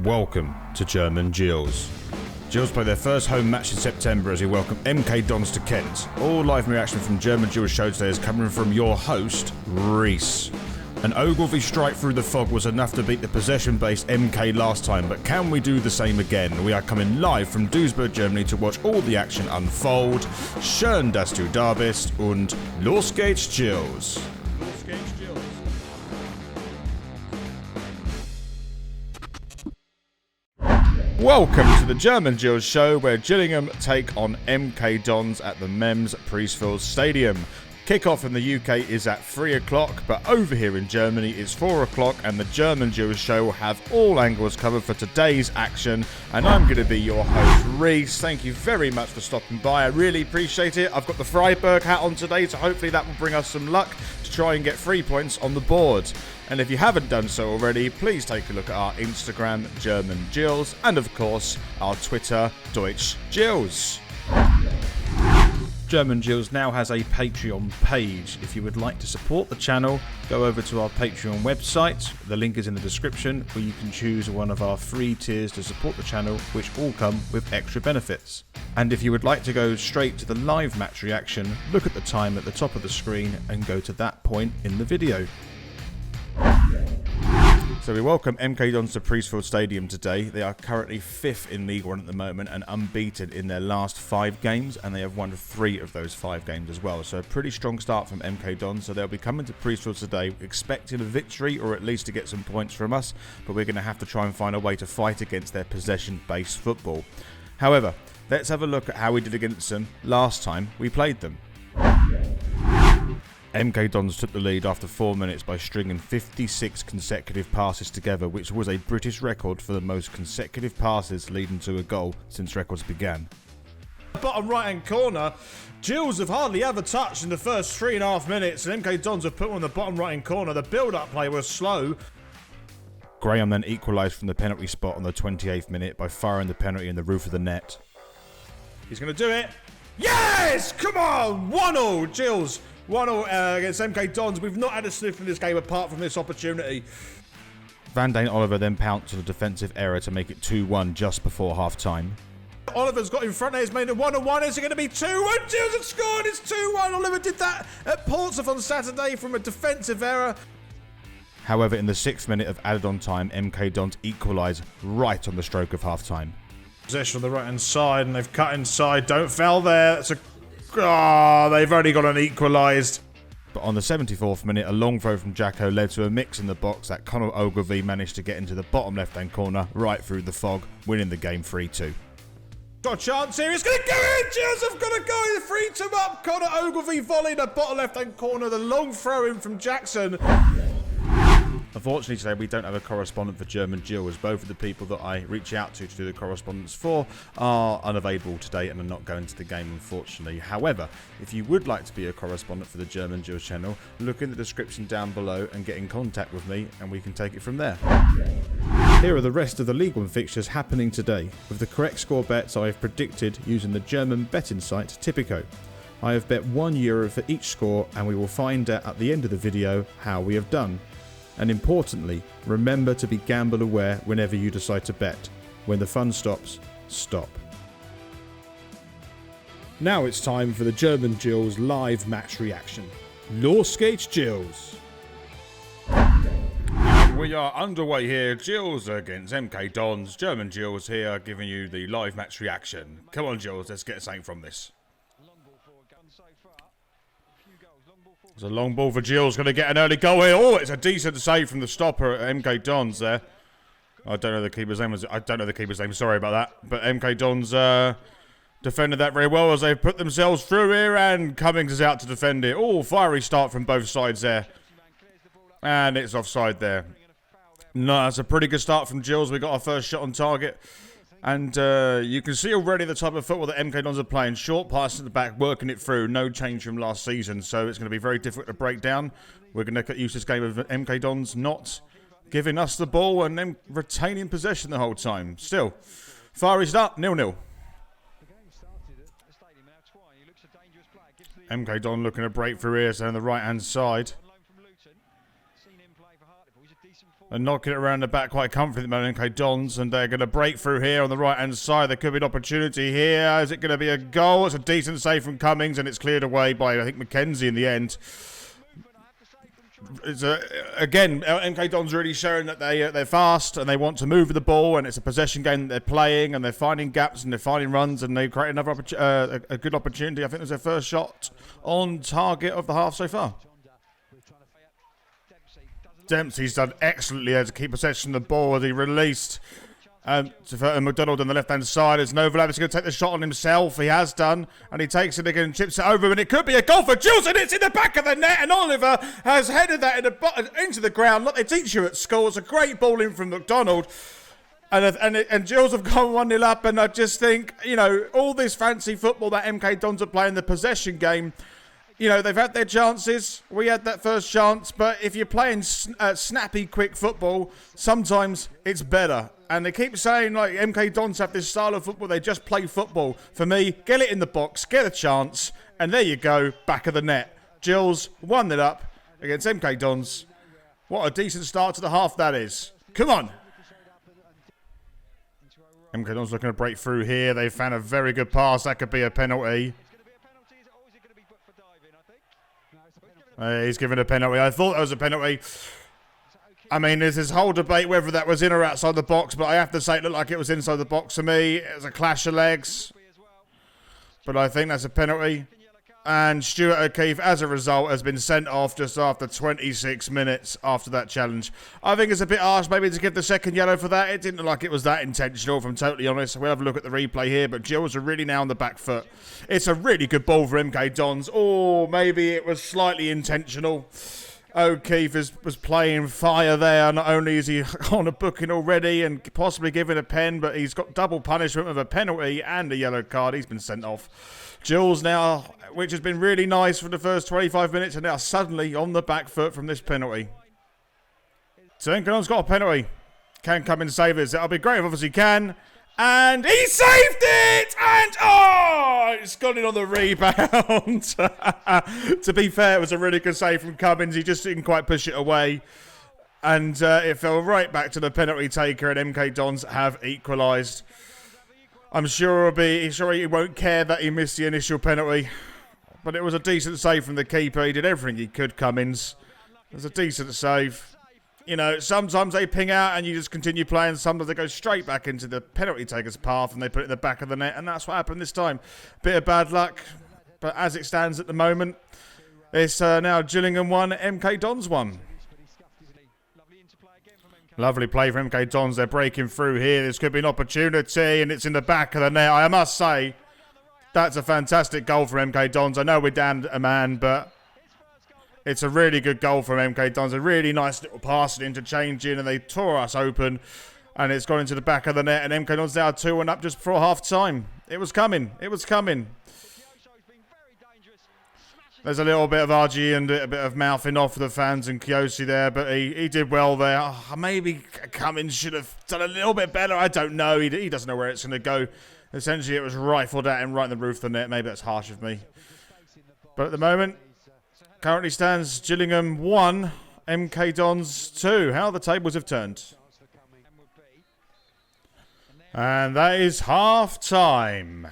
Welcome to German Gills. Gills play their first home match in September as we welcome MK Dons to Kent. All live reaction from German Gills show today is coming from your host, Reese. An Ogilvy strike through the fog was enough to beat the possession-based MK last time, but can we do the same again? We are coming live from Duisburg, Germany to watch all the action unfold. Schön, dass du da bist und los geht's, Gills. Los geht's, Gills. Welcome to the German Gills show, where Gillingham take on MK Dons at the Mems Priestfield Stadium. Kickoff in the UK is at 3 o'clock, but over here in Germany it's 4 o'clock, and the German Gills show will have all angles covered for today's action. And I'm going to be your host, Reese. Thank you very much for stopping by. I really appreciate it. I've got the Freiburg hat on today, so hopefully that will bring us some luck to try and get 3 points on the board. And if you haven't done so already, please take a look at our Instagram, German Gills, and of course, our Twitter, Deutsch Gills. German Gills now has a Patreon page. If you would like to support the channel, go over to our Patreon website. The link is in the description, where you can choose one of our free tiers to support the channel, which all come with extra benefits. And if you would like to go straight to the live match reaction, look at the time at the top of the screen and go to that point in the video. So we welcome MK Dons to Priestfield Stadium today. They are currently 5th in League 1 at the moment and unbeaten in their last 5 games, and they have won 3 of those 5 games as well. So a pretty strong start from MK Dons. So they'll be coming to Priestfield today expecting a victory, or at least to get some points from us, but we're going to have to try and find a way to fight against their possession-based football. However, let's have a look at how we did against them last time we played them. MK Dons took the lead after 4 minutes by stringing 56 consecutive passes together, which was a British record for the most consecutive passes leading to a goal since records began. Bottom right hand corner, Gills have hardly ever touched in the first 3.5 minutes, and MK Dons have put one in the bottom right hand corner. The build-up play was slow. Graham then equalised from the penalty spot on the 28th minute by firing the penalty in the roof of the net. He's going to do it. Yes! Come on! 1-0, Gills. 1-0 against MK Dons. We've not had a sniff in this game apart from this opportunity. Van Dane Oliver then pounced on a defensive error to make it 2-1 just before half-time. Oliver's got in front there. He's made it 1-1. Is it going to be 2-1? Gills have scored. It's 2-1. Oliver did that at Portsmouth on Saturday from a defensive error. However, in the 6th minute of added-on time, MK Dons equalised right on the stroke of half-time. Possession on the right-hand side, and they've cut inside. Don't foul there. That's a... Oh, they've only got an equalised. But on the 74th minute, a long throw from Jacko led to a mix in the box that Conor Ogilvy managed to get into the bottom left-hand corner, right through the fog, winning the game 3-2. Got a chance here. It's going to go in. Gills have got to go. 3-2 up. Conor Ogilvy volley in the bottom left-hand corner. The long throw in from Jackson. Unfortunately today we don't have a correspondent for German Gills. Both of the people that I reach out to do the correspondence for are unavailable today and are not going to the game, unfortunately. However, if you would like to be a correspondent for the German Gills channel, look in the description down below and get in contact with me, and we can take it from there. Here are the rest of the League 1 fixtures happening today, with the correct score bets I have predicted using the German betting site Tipico. I have bet €1 for each score, and we will find out at the end of the video how we have done. And importantly, remember to be gamble aware whenever you decide to bet. When the fun stops, stop. Now it's time for the German Gills live match reaction. Los geht's, Gills. And we are underway here. Gills against MK Dons. German Gills here giving you the live match reaction. Come on, Gills, let's get something from this. It's a long ball for Gills, going to get an early goal here. Oh, it's a decent save from the stopper at MK Dons there. I don't know the keeper's name. Sorry about that. But MK Dons defended that very well as they've put themselves through here, and Cummings is out to defend it. Oh, fiery start from both sides there. And it's offside there. No, that's a pretty good start from Gills. We got our first shot on target. And you can see already the type of football that MK Dons are playing. Short pass at the back, working it through. No change from last season, so it's going to be very difficult to break down. We're going to get used to this game of MK Dons not giving us the ball and then retaining possession the whole time. Still, fiery start, 0-0. MK Don looking to break through here, so on the right-hand side. And knocking it around the back quite comfortably at the moment, MK Dons, and they're going to break through here on the right-hand side. There could be an opportunity here. Is it going to be a goal? It's a decent save from Cummings, and it's cleared away by, I think, McKenzie in the end. It's again, MK Dons really showing that they're fast and they want to move the ball, and it's a possession game that they're playing, and they're finding gaps and they're finding runs, and they create another a good opportunity. I think it was their first shot on target of the half so far. Dempsey's done excellently there to keep possession of the ball as he released to McDonald on the left-hand side. As Novolab is going to take the shot on himself. He has done, and he takes it again and chips it over, and it could be a goal for Gills, and it's in the back of the net, and Oliver has headed that into the ground like they teach you at school. It's a great ball in from McDonald. And Gills have gone 1-0 up, and I just think, you know, all this fancy football that MK Dons are playing, the possession game, you know, they've had their chances. We had that first chance, but if you're playing snappy, quick football, sometimes it's better. And they keep saying, like, MK Dons have this style of football. They just play football. For me, get it in the box, get a chance, and there you go, back of the net. Gills 1-0 up against MK Dons. What a decent start to the half that is. Come on. MK Dons looking to break through here. They found a very good pass. That could be a penalty. He's given a penalty. I thought that was a penalty. I mean, there's this whole debate whether that was in or outside the box, but I have to say it looked like it was inside the box to me. It was a clash of legs. But I think that's a penalty. And Stuart O'Keefe, as a result, has been sent off just after 26 minutes after that challenge. I think it's a bit harsh maybe to give the second yellow for that. It didn't look like it was that intentional, if I'm totally honest. We'll have a look at the replay here, but Gills are really now on the back foot. It's a really good ball for MK Dons. Or maybe it was slightly intentional. O'Keefe was playing fire there. Not only is he on a booking already and possibly given a pen, but he's got double punishment of a penalty and a yellow card. He's been sent off. Gills now, which has been really nice for the first 25 minutes, and now suddenly on the back foot from this penalty. So MK Dons got a penalty. Can come and save it. That'll be great if obviously can. And he saved it! And, it's gone in on the rebound. To be fair, it was a really good save from Cummings. He just didn't quite push it away. And it fell right back to the penalty taker, and MK Dons have equalised. I'm sure he won't care that he missed the initial penalty. But it was a decent save from the keeper. He did everything he could, Cummings. It was a decent save. You know, sometimes they ping out and you just continue playing. Sometimes they go straight back into the penalty taker's path and they put it in the back of the net. And that's what happened this time. Bit of bad luck. But as it stands at the moment, it's now Gillingham 1, MK Dons 1. Lovely play for MK Dons. They're breaking through here. This could be an opportunity, and it's in the back of the net. I must say, that's a fantastic goal for MK Dons. I know we're down a man, but it's a really good goal from MK Dons. A really nice little passing interchanging, and they tore us open. And it's gone into the back of the net, and MK Dons now 2-1 up just before half-time. It was coming. It was coming. There's a little bit of RG and a bit of mouthing off for the fans and Kiosi there, but he did well there. Oh, maybe Cummings should have done a little bit better. I don't know. He doesn't know where it's going to go. Essentially, it was rifled at him right in the roof of the net. Maybe that's harsh of me. But at the moment, currently stands Gillingham 1, MK Dons 2. How the tables have turned. And that is half-time.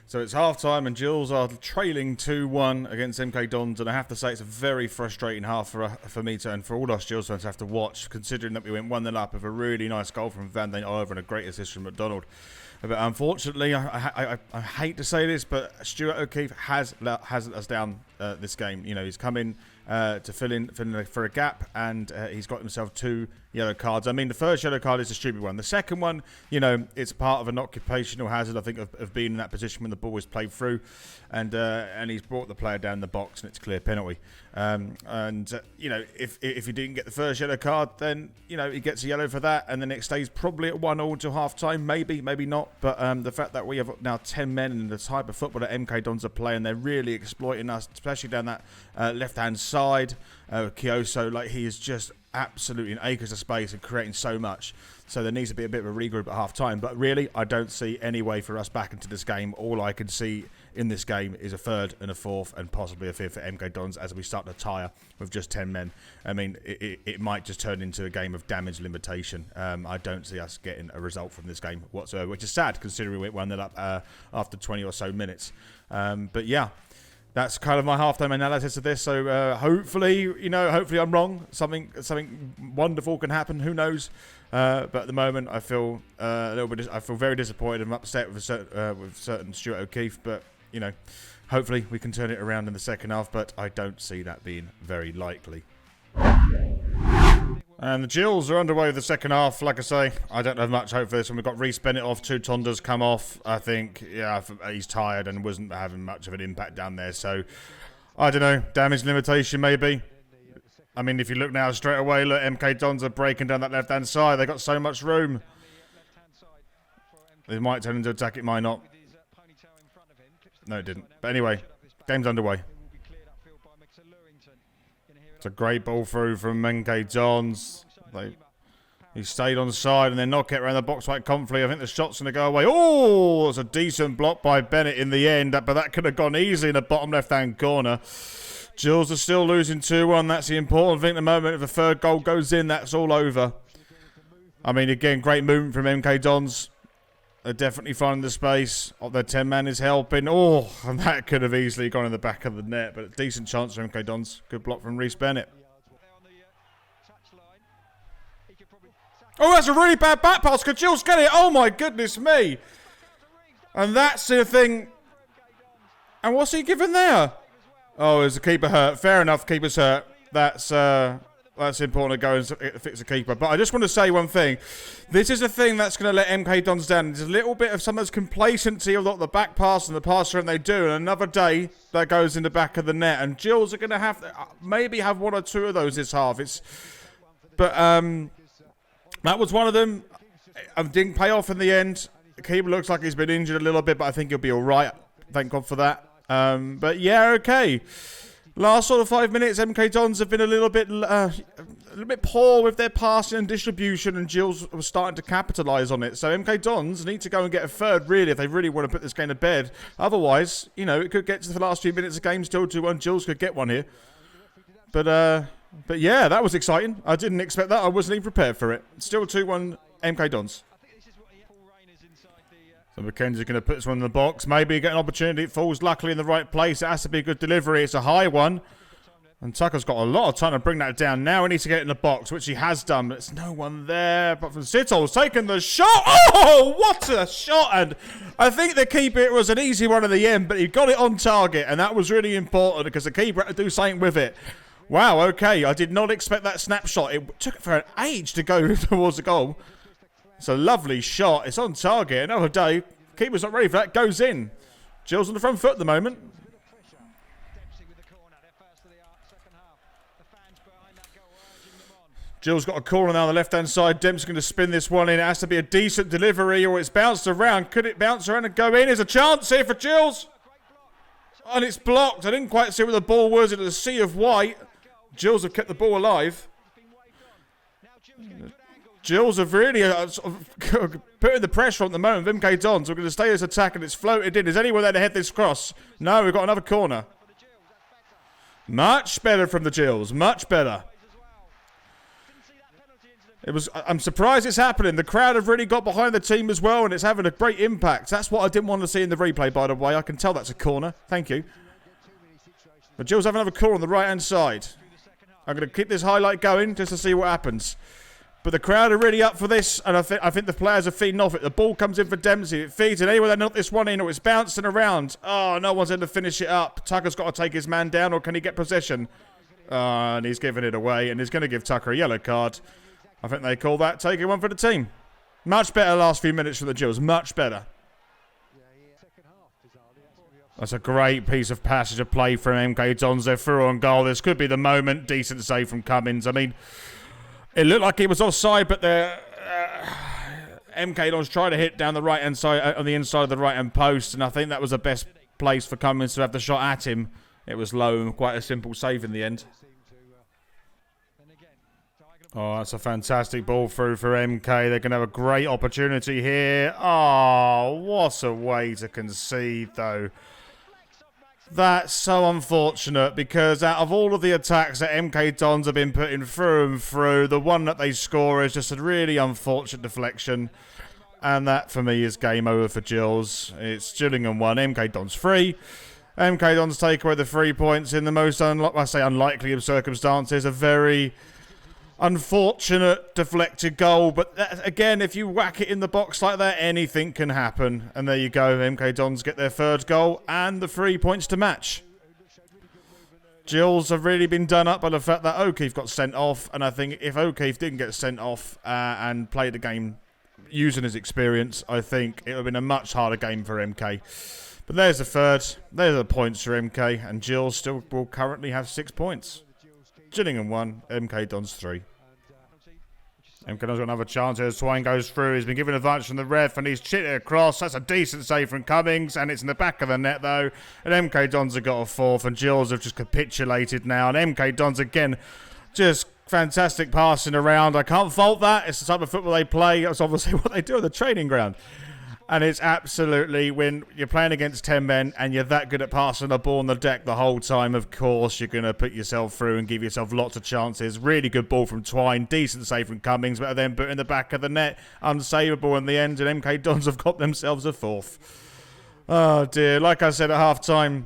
So it's half-time and Gills are trailing 2-1 against MK Dons. And I have to say it's a very frustrating half for me to, and for all us Gills fans to have to watch, considering that we went 1-0 up with a really nice goal from Van den Oliver and a great assist from McDonald. But unfortunately, I hate to say this, but Stuart O'Keefe has let us down this game. You know, he's come in to fill in for a gap, and he's got himself 2 yellow cards. I mean, the first yellow card is a stupid one. The second one, you know, it's part of an occupational hazard, I think, of being in that position when the ball is played through, and he's brought the player down the box, and it's a clear penalty. You know, if he didn't get the first yellow card, then, you know, he gets a yellow for that, and the next day he's probably at 1-1 until half-time, maybe not. But the fact that we have now 10 men in the type of football that MK Dons are playing, they're really exploiting us, especially down that left-hand side. Kioso, like, he is just absolutely in acres of space and creating so much. So there needs to be a bit of a regroup at half-time. But really, I don't see any way for us back into this game. All I can see in this game is a third and a fourth and possibly a fifth for MK Dons as we start to tire with just 10 men. I mean, it might just turn into a game of damage limitation. I don't see us getting a result from this game whatsoever, which is sad considering we wound it up after 20 or so minutes. But yeah, that's kind of my halftime analysis of this. So hopefully, hopefully I'm wrong. Something wonderful can happen. Who knows? But at the moment, I feel a little bit. I feel very disappointed. I'm upset with certain Stuart O'Keefe. But hopefully we can turn it around in the second half. But I don't see that being very likely. And the Gills are underway with the second half. Like I say, I don't have much hope for this one. We've got Reece Bennett off, 2 Tondas come off. I think, he's tired and wasn't having much of an impact down there. So, I don't know, damage limitation maybe. I mean, if you look now straight away, look, MK Dons are breaking down that left-hand side. They've got so much room. It might turn into attack, it might not. No, it didn't. But anyway, game's underway. It's a great ball through from MK Dons. He stayed on the side and then knock it around the box quite comfortably. I think the shot's going to go away. Oh, it's a decent block by Bennett in the end, but that could have gone easily in the bottom left-hand corner. Gills are still losing 2-1. That's the important thing at the moment. If the third goal goes in, that's all over. I mean, again, great movement from MK Dons. They're definitely finding the space. Their 10-man is helping. Oh, and that could have easily gone in the back of the net, but a decent chance for MK Dons. Good block from Reece Bennett. Oh, that's a really bad back pass. Could Gills get it? Oh, my goodness me. And that's the thing. And what's he given there? Oh, is the keeper hurt? Fair enough, keeper's hurt. That's important to go and fix the keeper. But I just want to say one thing. This is a thing that's going to let MK Dons down. There's a little bit of some of this complacency of the back pass and the pass run they do. And another day, that goes in the back of the net. And Gills are going to have to maybe have 1 or 2 of those this half. But that was one of them. It didn't pay off in the end. The keeper looks like he's been injured a little bit, but I think he'll be all right. Thank God for that. But yeah, okay. Last sort of 5 minutes, MK Dons have been a little bit poor with their passing and distribution, and Gills was starting to capitalise on it. So MK Dons need to go and get a third, really, if they really want to put this game to bed. Otherwise, it could get to the last few minutes of the game, still 2-1. Gills could get one here. But yeah, that was exciting. I didn't expect that. I wasn't even prepared for it. Still 2-1 MK Dons. So McKenzie's going to put this one in the box. Maybe get an opportunity. It falls luckily in the right place. It has to be a good delivery. It's a high one. And Tucker's got a lot of time to bring that down. Now he needs to get it in the box, which he has done. But there's no one there. But from Sittle's taking the shot. Oh, what a shot. And I think the keeper, it was an easy one in the end, but he got it on target. And that was really important because the keeper had to do something with it. Wow, okay. I did not expect that snapshot. It took for an age to go towards the goal. It's a lovely shot. It's on target. Another day. Keeper's not ready for that. Goes in. Gills on the front foot at the moment. Gills got a corner now on the left-hand side. Dempsey's going to spin this one in. It has to be a decent delivery or it's bounced around. Could it bounce around and go in? There's a chance here for Gills. And it's blocked. I didn't quite see where the ball was. It was a sea of white. Gills have kept the ball alive. Gills have really putting the pressure on at the moment with MK Dons. We're going to stay this attack and it's floated in. Is anyone there to head this cross? No, we've got another corner. Much better from the Gills. Much better. I'm surprised it's happening. The crowd have really got behind the team as well and it's having a great impact. That's what I didn't want to see in the replay, by the way. I can tell that's a corner. Thank you. But Gills have another corner on the right-hand side. I'm going to keep this highlight going just to see what happens. But the crowd are really up for this, and I think the players are feeding off it. The ball comes in for Dempsey. It feeds in. Anyway, they knock this one in, or it's bouncing around. Oh, no one's in to finish it up. Tucker's got to take his man down, or can he get possession? And he's giving it away, and he's going to give Tucker a yellow card. I think they call that taking one for the team. Much better last few minutes for the Gills. Much better. That's a great piece of passage of play from MK Dons. They're through on goal. This could be the moment. Decent save from Cummins. I mean, it looked like he was offside, but the MK Dons tried to hit down the right-hand side, on the inside of the right-hand post, and I think that was the best place for Cummins to have the shot at him. It was low and quite a simple save in the end. Oh, that's a fantastic ball through for MK. They're going to have a great opportunity here. Oh, what a way to concede, though. That's so unfortunate because out of all of the attacks that MK Dons have been putting through and through, the one that they score is just a really unfortunate deflection. And that, for me, is game over for Gills. It's Gillingham 1, MK Dons 3. MK Dons take away the 3 points in the most, unlikely of circumstances. A very unfortunate deflected goal. But that, again, if you whack it in the box like that, anything can happen. And there you go. MK Dons get their third goal and the 3 points to match. Gills have really been done up by the fact that O'Keefe got sent off. And I think if O'Keefe didn't get sent off and played the game using his experience, I think it would have been a much harder game for MK. But there's the third. There's the points for MK. And Gills still will currently have 6 points. Gillingham 1, MK Dons 3. MK Dons got another chance here as Twine goes through. He's been given advantage from the ref and he's chipped it across. That's a decent save from Cummings and it's in the back of the net though. And MK Dons have got a fourth and Gills have just capitulated now. And MK Dons again, just fantastic passing around. I can't fault that. It's the type of football they play. That's obviously what they do on the training ground. And it's absolutely, when you're playing against 10 men and you're that good at passing the ball on the deck the whole time, of course, you're going to put yourself through and give yourself lots of chances. Really good ball from Twine. Decent save from Cummings, but then put in the back of the net. Unsavable in the end, and MK Dons have got themselves a fourth. Oh, dear. Like I said at half-time,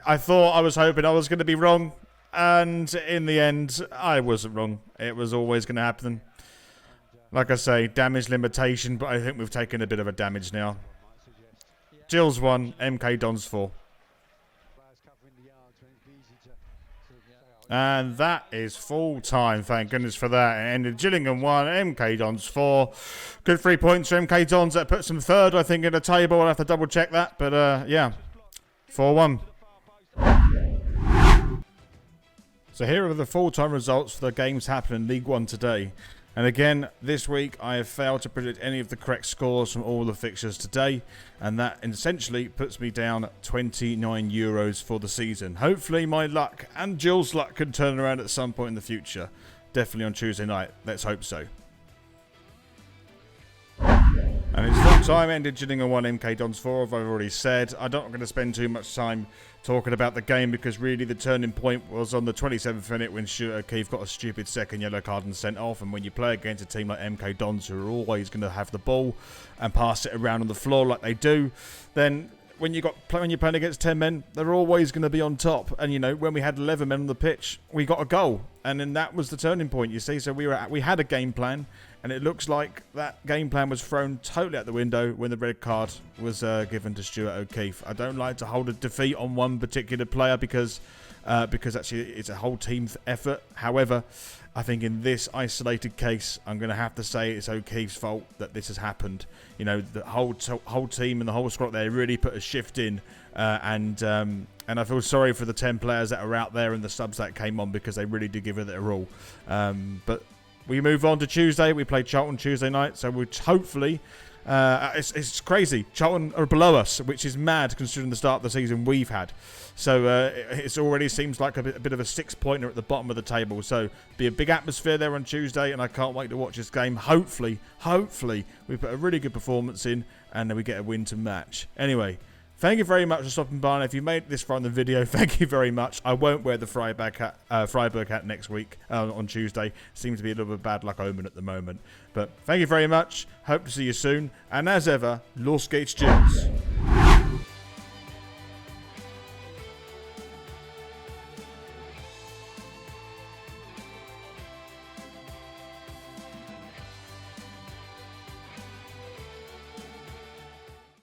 I was hoping I was going to be wrong. And in the end, I wasn't wrong. It was always going to happen. Like I say, damage limitation, but I think we've taken a bit of a damage now. Gills 1, MK Dons 4. And that is full time, thank goodness for that. It ended Gillingham 1, MK Dons 4. Good 3 points for MK Dons. That puts them third, I think, in the table. I'll have to double check that, but yeah, 4-1. So here are the full-time results for the games happening in League 1 today. And again, this week I have failed to predict any of the correct scores from all the fixtures today. And that essentially puts me down €29 for the season. Hopefully my luck and Gills' luck can turn around at some point in the future. Definitely on Tuesday night. Let's hope so. And it's full time ended Gillingham 1, MK Dons 4, as I've already said. I'm not going to spend too much time talking about the game because really the turning point was on the 27th minute when Stuart O'Keefe got a stupid second yellow card and sent off. And when you play against a team like MK Dons, who are always going to have the ball and pass it around on the floor like they do, then when you're playing against 10 men, they're always going to be on top. And, you know, when we had 11 men on the pitch, we got a goal. And then that was the turning point, you see. So we had a game plan. And it looks like that game plan was thrown totally out the window when the red card was given to Stuart O'Keefe. I don't like to hold a defeat on one particular player because actually it's a whole team effort. However, I think in this isolated case, I'm going to have to say it's O'Keefe's fault that this has happened. You know, the whole team and the whole squad there really put a shift in. And I feel sorry for the 10 players that are out there and the subs that came on because they really did give it their all. But we move on to Tuesday. We play Charlton Tuesday night, so we hopefully it's crazy. Charlton are below us, which is mad considering the start of the season we've had. So it already seems like a bit of a 6-pointer at the bottom of the table. So be a big atmosphere there on Tuesday, and I can't wait to watch this game. Hopefully we put a really good performance in, and then we get a win to match. Anyway. Thank you very much for stopping by, and if you made it this far in the video, thank you very much. I won't wear the Freiburg hat next week on Tuesday. Seems to be a little bit of bad luck omen at the moment. But thank you very much. Hope to see you soon. And as ever, Los geht's Gills.